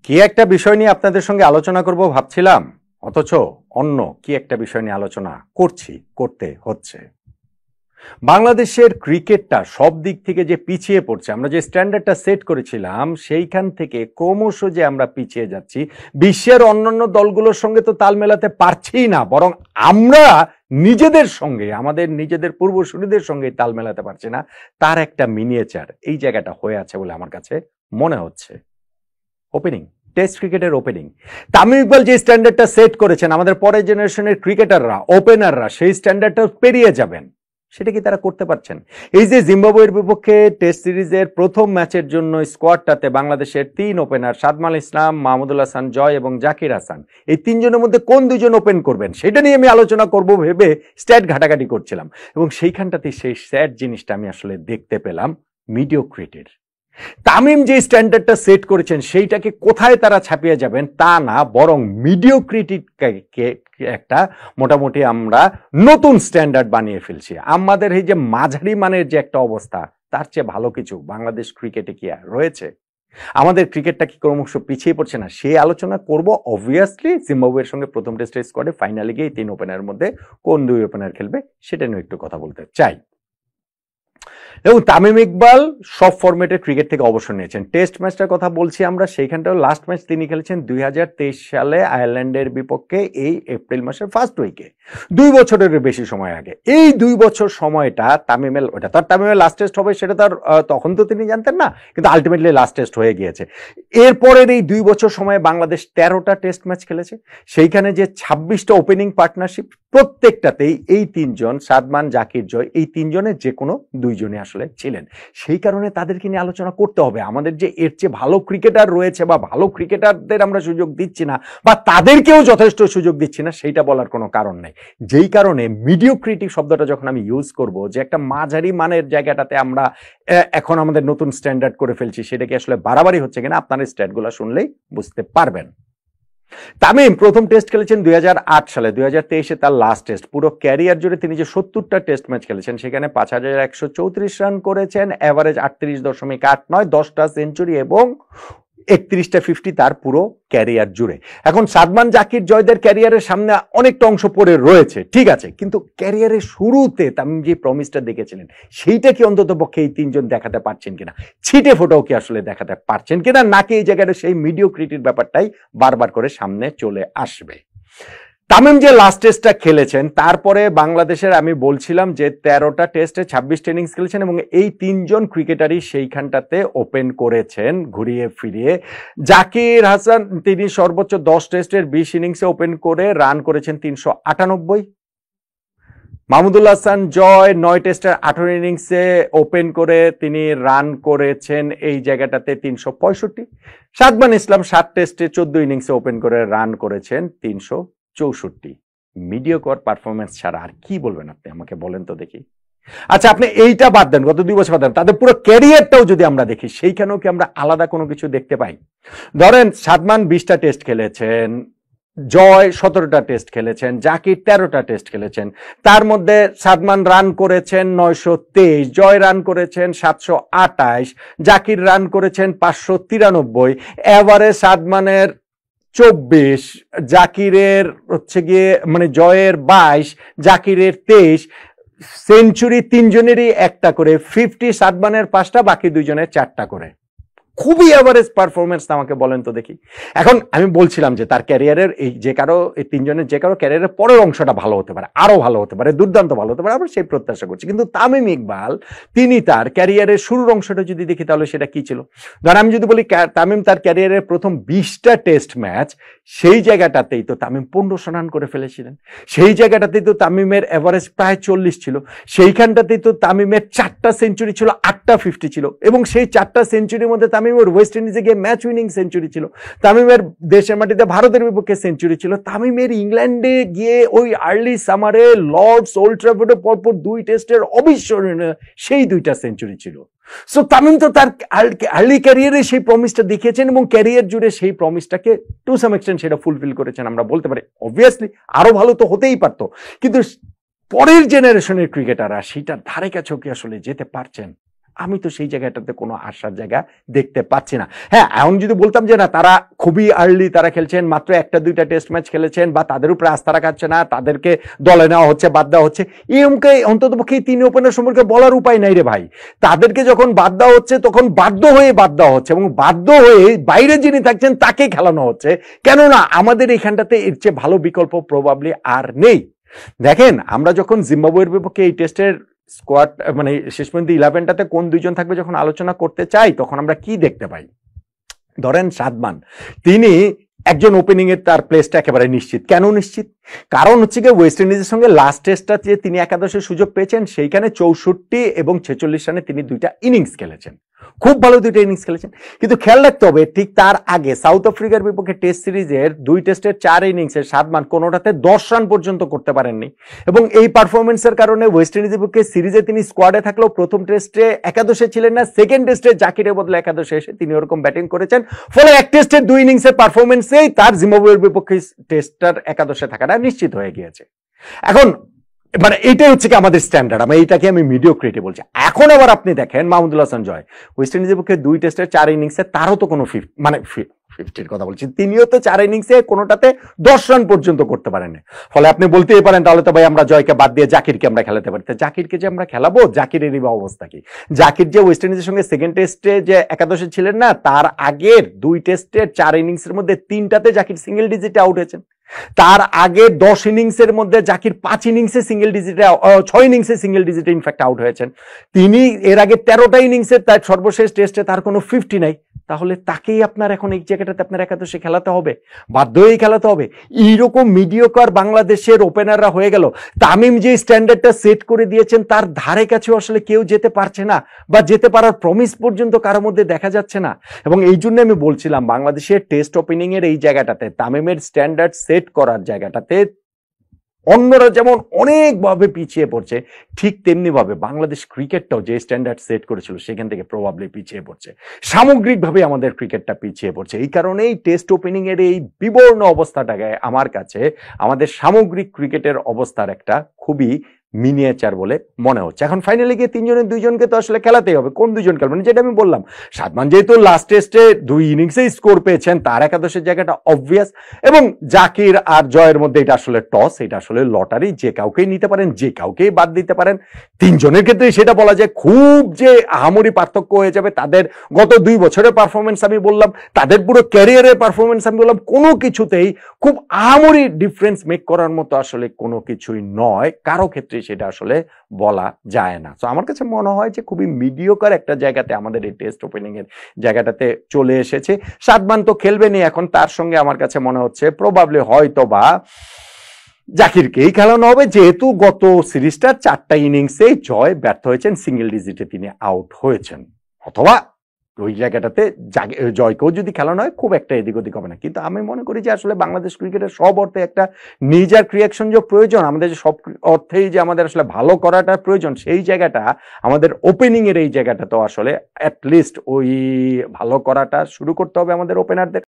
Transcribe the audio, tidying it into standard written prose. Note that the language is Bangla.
কি একটা বিষয় নিয়ে আপনাদের সঙ্গে আলোচনা করব ভাবছিলাম, অথচ অন্য কি একটা বিষয় নিয়ে আলোচনা করতে হচ্ছে। বাংলাদেশের ক্রিকেটটা সব দিক থেকে যে পিছিয়ে পড়ছে, আমরা যে স্ট্যান্ডার্ডটা সেট করেছিলাম সেইখান থেকে ক্রমশ যে আমরা পিছিয়ে যাচ্ছি, বিশ্বের অন্যান্য দলগুলোর সঙ্গে তো তাল মেলাতে পারছি না, বরং আমরা নিজেদের সঙ্গে, আমাদের নিজেদের পূর্বসূরীদের সঙ্গে তাল মেলাতে পারছি না। তার একটা মিনিয়েচার এই জায়গাটা হয়ে আছে বলে আমার কাছে মনে হচ্ছে। ওপেনিং, টেস্ট ক্রিকেটের ওপেনিং, তামিম ইকবাল যে স্ট্যান্ডার্ডটা সেট করেছেন, আমাদের পরের জেনারেশনের ক্রিকেটাররা, ওপেনাররা সেই স্ট্যান্ডার্ডটা পেরিয়ে যাবেন, সেটা কি তারা করতে পারছেন? এই যে জিম্বাবুয়ের বিপক্ষে টেস্ট সিরিজের প্রথম ম্যাচের জন্য স্কোয়াডটাতে বাংলাদেশের 3 ওপেনার সাদমান ইসলাম, মাহমুদুল হাসান জয় এবং জাকির হাসান, এই 3 জনের মধ্যে কোন 2 জন ওপেন করবেন সেটা নিয়ে আমি আলোচনা করব ভেবে স্ট্যাট ঘাটাঘাটি করছিলাম, এবং সেইখানটাতে সেই স্যাড জিনিসটা আমি আসলে দেখতে পেলাম, মিডিওক্রিটির। তামিম যে স্ট্যান্ডার্ডটা সেট করেছেন সেইটাকে কোথায় তারা ছাপিয়ে যাবেন তা না, বরং মিডিওক্রিটিকে একটা মোটামুটি আমরা নতুন স্ট্যান্ডার্ড বানিয়ে ফেলছি। আমাদের এই যে মাঝারি মানের যে একটা অবস্থা, তার চেয়ে ভালো কিছু বাংলাদেশ ক্রিকেটে কি আর রয়েছে? আমাদের ক্রিকেটটা কি ক্রমশ পিছিয়ে পড়ছে না, সেই আলোচনা করব। অবভিয়াসলি জিম্বাবুয়ের সঙ্গে প্রথম টেস্টের স্কোয়াডে ফাইনালে গিয়ে 3 ওপেনারের মধ্যে কোন 2 ওপেনার খেলবে সেটা নিয়ে একটু কথা বলতে চাই। এবং তামিম ইকবাল সব ফরম্যাটে ক্রিকেট থেকে অবসর নিয়েছেন। টেস্ট ম্যাচটার কথা বলছি আমরা, সেইখানটাও লাস্ট ম্যাচ তিনি খেলেছেন 2023 সালে আয়ারল্যান্ডের বিপক্ষে, এই এপ্রিল মাসের ফার্স্ট উইকে, 2 বছরের বেশি সময় আগে। এই 2 বছর সময়টা তামিমের, ওটা তো আর তামিমের লাস্ট টেস্ট হবে সেটা তো আর তখন তো তিনি জানতেন না, কিন্তু আলটিমেটলি লাস্ট টেস্ট হয়ে গিয়েছে। এরপরের এই 2 বছর সময়ে বাংলাদেশ 13টা টেস্ট ম্যাচ খেলেছে, সেইখানে যে 26টা ওপেনিং পার্টনারশিপ, প্রত্যেকটাতেই এই 3 জন সাদমান, জাকির, জয়, এই 3 জনের যে কোনো 2 জনই আসলে ছিলেন। সেই কারণে তাদেরকে নিয়ে আলোচনা করতে হবে। আমাদের যে এর চেয়ে ভালো ক্রিকেটার রয়েছে বা ভালো ক্রিকেটারদের আমরা সুযোগ দিচ্ছি না বা তাদেরকেও যথেষ্ট সুযোগ দিচ্ছি না, সেইটা বলার কোনো কারণ নেই। যেই কারণে মিডিওক্রিটি শব্দটা যখন আমি ইউজ করব, যে একটা মাঝারি মানের জায়গাটাতে আমরা এখন আমাদের নতুন স্ট্যান্ডার্ড করে ফেলছি, সেটা কি আসলে বাড়াবাড়ি হচ্ছে কিনা আপনার স্ট্যাটগুলো শুনলেই বুঝতে পারবেন। তামিম প্রথম টেস্ট খেলেছেন 2008 সালে, 2023-এ তার লাস্ট টেস্ট। পুরো ক্যারিয়ার জুড়ে তিনি যে 70টা টেস্ট ম্যাচ খেলেছেন, সেখানে 5134 রান করেছেন, এভারেজ 38.89, 10টা সেঞ্চুরি এবং 31টা 50 তার পুরো ক্যারিয়ার জুড়ে। এখন সাদমান, জাকির, জয়দের ক্যারিয়ারের সামনে অনেকটা অংশ পড়ে রয়েছে, ঠিক আছে, কিন্তু ক্যারিয়ারের শুরুতে তামিম যে প্রমিসটা দেখেছিলেন সেইটা কি অন্তত পক্ষে এই 3 জন দেখাতে পারছেন কিনা, ছিটে ফোটাও কি আসলে দেখাতে পারছেন কিনা, নাকি এই জায়গাটা সেই মিডিওক্রিটির ব্যাপারটাই বারবার করে সামনে চলে আসবে? তামিম যে লাস্ট টেস্টটা খেলেছেন, তারপরে বাংলাদেশের আমি বলছিলাম যে 13টা টেস্টে 26 ইনিংস খেলেছেন, এবং এই 3 জন ক্রিকেটারই সেইখানটাতে ওপেন করেছেন ঘুরিয়ে ফিরিয়ে। জাকির হাসান তিনি সর্বোচ্চ 10 টেস্টের 20 ইনিংসে ওপেন করে রান করেছেন 398। মাহমুদুল হাসান জয় 9 টেস্টের 18 ইনিংসে ওপেন করে তিনি রান করেছেন এই জায়গাটাতে 365। সাদমান ইসলাম 7 টেস্টে 14 ইনিংসে ওপেন করে রান করেছেন 364। মিডিওকর পারফরমেন্স ছাড়া আর কি বলবেন আপনি, আমাকে বলেন তো দেখি। আচ্ছা, আপনি এইটা বাদ দেন, গত 2 বছর বাদ দেন, তাদের পুরো ক্যারিয়ারটাও যদি আমরা দেখি, সেইখানেও কি আমরা আলাদা কোনো কিছু দেখতে পাই? ধরেন সাদমান 20টা টেস্ট খেলেছেন, জয় 17টা টেস্ট খেলেছেন, জাকির 13টা টেস্ট খেলেছেন, তার মধ্যে সাদমান রান করেছেন 923, জয় রান করেছেন 728, জাকির রান করেছেন 593, এভারেজ সাদমানের 24, জাকিরের হচ্ছে গিয়ে মানে জয়ের 22, জাকিরের 23, সেঞ্চুরি 3 জনেরই একটা করে, 50 সাদমানের 5টা, বাকি 2 জনের 4টা করে। খুবই এভারেজ পারফরমেন্স, আমাকে বলেন তো দেখি। এখন আমি বলছিলাম যে তার ক্যারিয়ারের এই যে কারো, এই 3 জনের যে কারো ক্যারিয়ারের পরের অংশটা ভালো হতে পারে, আরো ভালো হতে পারে, দুর্দান্ত ভালো হতে পারে, আমরা সেই প্রত্যাশা করছি। কিন্তু তামিম ইকবাল তিনি তার ক্যারিয়ারের শুরুর অংশটা যদি দেখি, তাহলে সেটা কি ছিল? ধর আমি যদি বলি তামিম তার ক্যারিয়ারের প্রথম 20টা টেস্ট ম্যাচ, সেই জায়গাটাতেই তো তামিম 1500 রান করে ফেলেছিলেন, সেই জায়গাটাতেই তো তামিমের এভারেজ প্রায় 40 ছিল, সেইখানটাতেই তো তামিমের 4টা সেঞ্চুরি ছিল, 8টা 50 ছিল, এবং সেই 4টা সেঞ্চুরির মধ্যে তামিমের ওয়েস্ট ইন্ডিজে গিয়ে ম্যাচ উইনিং সেঞ্চুরি ছিল, তামিমের দেশের মাটিতে ভারতের বিপক্ষে সেঞ্চুরি ছিল, তামিমের ইংল্যান্ডে গিয়ে ওই আর্লি সামারে লর্ডস, ওল্ড ট্রাফোর্ডে পরপর 2 টেস্টের অবিস্মরণীয় সেই 2টা সেঞ্চুরি ছিল। সো তামিম তো তার আর্লি ক্যারিয়ারে সেই প্রমিসটা দেখিয়েছেন, এবং ক্যারিয়ার জুড়ে সেই প্রমিসটাকে টু সাম এক্সটেন্ট সেটা ফুলফিল করেছেন, আমরা বলতে পারি। অবভিয়াসলি আরো ভালো তো হতেই পারতো, কিন্তু পরের জেনারেশনের ক্রিকেটাররা সেটার ধারে কাছেও কি আসলে যেতে পারছেন? আমি তো সেই জায়গাটাতে কোনো আশার জায়গা দেখতে পাচ্ছি না। হ্যাঁ, এখন যদি বলতাম যে না তারা খুবই আর্লি তারা খেলছেন, মাত্র 1-2টা টেস্ট ম্যাচ খেলেছেন বা তাদের উপরে আস্থা রাখাচ্ছে না, তাদেরকে দলে নেওয়া হচ্ছে, বাদ দেওয়া হচ্ছে, এমকে অন্তত পক্ষে 3 ওপেনার সম্পর্কে বলার উপায় নাই রে ভাই। তাদেরকে যখন বাদ দেওয়া হচ্ছে তখন বাধ্য হয়ে বাদ দেওয়া হচ্ছে, এবং বাধ্য হয়ে বাইরে যিনি থাকছেন তাকে খেলানো হচ্ছে। কেননা আমাদের এখানটাতে এর চেয়ে ভালো বিকল্প প্রবাবলি আর নেই। দেখেন, আমরা যখন জিম্বাবুয়ের বিপক্ষে এই টেস্টের স্কোয়াড মানে শেষ পর্যন্ত 11টাতে কোন 2জন থাকবে যখন আলোচনা করতে চাই, তখন আমরা কি দেখতে পাই? ধরেন সাদমান, তিনি একজন ওপেনিং এর তার প্লেসটা একেবারে নিশ্চিত। কেন নিশ্চিত? কারণ হচ্ছে গিয়ে ওয়েস্ট ইন্ডিজের সঙ্গে লাস্ট টেস্টটা যে তিনি একাদশের সুযোগ পেয়েছেন, সেইখানে 64 এবং 46 রানে তিনি 2টা ইনিংস খেলেছেন, খুব ভালো 2টা ইনিংস খেলেছেন। কিন্তু খেয়াল রাখতে হবে, ঠিক তার আগে সাউথ আফ্রিকার বিপক্ষে টেস্ট সিরিজের 2 টেস্টের 4 ইনিংসের সাদমান কোনোটাতে 10 রান পর্যন্ত করতে পারেননি, এবং এই পারফরমেন্সের কারণে ওয়েস্ট ইন্ডিজের বিপক্ষে সিরিজে তিনি স্কোয়াডে থাকলেও প্রথম টেস্টে একাদশে ছিলেন না, সেকেন্ড টেস্টে জাকিরের বদলে একাদশে এসে তিনি ওরকম ব্যাটিং করেছেন। ফলে এক টেস্টের 2 ইনিংসের পারফরমেন্সেই তার জিম্বাবুয়ের বিপক্ষে টেস্টটার একাদশে থাকাটা নিশ্চিত হয়ে গিয়েছে। এখন মানে এটাই হচ্ছে কি আমাদের স্ট্যান্ডার্ড, এইটাকে আমি মিডিওক্রিটি বলছি। এখন আবার আপনি দেখেন মাহমুদুল হাসান জয় ওয়েস্ট ইন্ডিজের পক্ষে 2 টেস্টের 4 ইনিংসে তারও তো কোনো 50-র কথা বলছি, তিনিও তো 4 ইনিংসে কোনোটাতে 10 রান পর্যন্ত করতে পারেন। ফলে আপনি বলতেই পারেন তাহলে তো ভাই আমরা জয়কে বাদ দিয়ে জাকিরকে আমরা খেলাতে পারি। জাকিরকে যে আমরা খেলাবো, জাকিরেরই বা অবস্থা কি? জাকির যে ওয়েস্ট ইন্ডিজের সঙ্গে সেকেন্ড টেস্টে যে একাদশে ছিলেন না, তার আগের 2 টেস্টের 4 ইনিংসের মধ্যে 3টাতে জাকির সিঙ্গেল ডিজিটে আউট হয়েছেন। তার আগে 10 ইনিংসের মধ্যে জাকির 5 ইনিংসে সিঙ্গেল ডিজিটে, 6 ইনিংসে সিঙ্গেল ডিজিটে ইনফ্যাক্ট আউট হয়েছেন। তিনি এর আগে 13টা ইনিংসে তার সর্বশেষ টেস্টে তার কোনো 50 নাই। তাহলে তাকেই আপনার এখন এই জায়গাটাতে আপনার একাদশে খেলাতে হবে, বাধ্য হয়েই খেলাতে হবে। এইরকম মিডিওকার বাংলাদেশের ওপেনাররা হয়ে গেল। তামিম যে স্ট্যান্ডার্ডটা সেট করে দিয়েছেন তার ধারে কাছেও আসলে কেউ যেতে পারছে না, বা যেতে পারার প্রমিস পর্যন্ত কারোর মধ্যে দেখা যাচ্ছে না। এবং এই জন্য আমি বলছিলাম বাংলাদেশের টেস্ট ওপেনিং এর এই জায়গাটাতে তামিমের স্ট্যান্ডার্ড সেট করার জায়গাটাতে অন্যরা যেমন অনেকভাবে পিছিয়ে পড়ছে, ঠিক তেমনি ভাবে বাংলাদেশ ক্রিকেটটাও যে স্ট্যান্ডার্ড সেট করেছিল সেখান থেকে প্রবাবলি পিছিয়ে পড়ছে। সামগ্রিকভাবে আমাদের ক্রিকেটটা পিছিয়ে পড়ছে। এই কারণেই টেস্ট ওপেনিং এর এই বিবর্ণ অবস্থাটাকে আমার কাছে আমাদের সামগ্রিক ক্রিকেটের অবস্থার একটা খুবই মিনিয়েচার বলে মনে হচ্ছে। এখন ফাইনালি গিয়ে 3 জনের 2জনকে তো আসলে খেলাতেই হবে। কোন 2জন খেলবেন? যেটা আমি বললাম, সাদমান যেহেতু লাস্ট টেস্টে 2 ইনিংসে স্কোর পেয়েছেন, তার একাদশের জায়গাটা অবভিয়াস, এবং জাকির আর জয়ের মধ্যে এটা আসলে টস, এটা আসলে লটারি, যে কাউকেই নিতে পারেন, যে কাউকেই বাদ দিতে পারেন। 3 জনের ক্ষেত্রে সেটা বলা যায় খুব যে আহামরি পার্থক্য হয়ে যাবে। তাদের গত 2 বছরের পারফরমেন্স আমি বললাম, তাদের পুরো ক্যারিয়ারের পারফরমেন্স আমি বললাম, কোনো কিছুতেই খুব আহামরি ডিফারেন্স মেক করার মতো আসলে কোনো কিছুই নয়, কারো ক্ষেত্রে সেটা আসলে বলা যায় না। তো আমার কাছে মনে হয় যে খুবই মিডিওকার একটা জায়গাতে আমাদের এই টেস্ট ওপেনিং এর জায়গাটাতে চলে এসেছে। সাদমান তো খেলবেনি এখন, তার সঙ্গে আমার কাছে মনে হচ্ছে প্রবাবলি হয়তো বা জাকিরকেই খেলানো হবে, যেহেতু গত সিরিজটার 4টা ইনিংসে জয় ব্যর্থ হয়েছেন, সিঙ্গেল ডিজিটে তিনি আউট হয়েছেন। অথবা ওই জায়গাটাতে জয়কেও যদি খেলানো হয় খুব একটা এদিক ওদিক হবে না। কিন্তু আমি মনে করি যে আসলে বাংলাদেশ ক্রিকেটের সব অর্থে একটা নিজের ক্রিয়েশন যে প্রয়োজন, আমাদের যে সব অর্থেই যে আমাদের আসলে ভালো করাটা প্রয়োজন, সেই জায়গাটা আমাদের ওপেনিং এর এই জায়গাটা তো আসলে অ্যাটলিস্ট ওই ভালো করাটা শুরু করতে হবে আমাদের ওপেনারদের।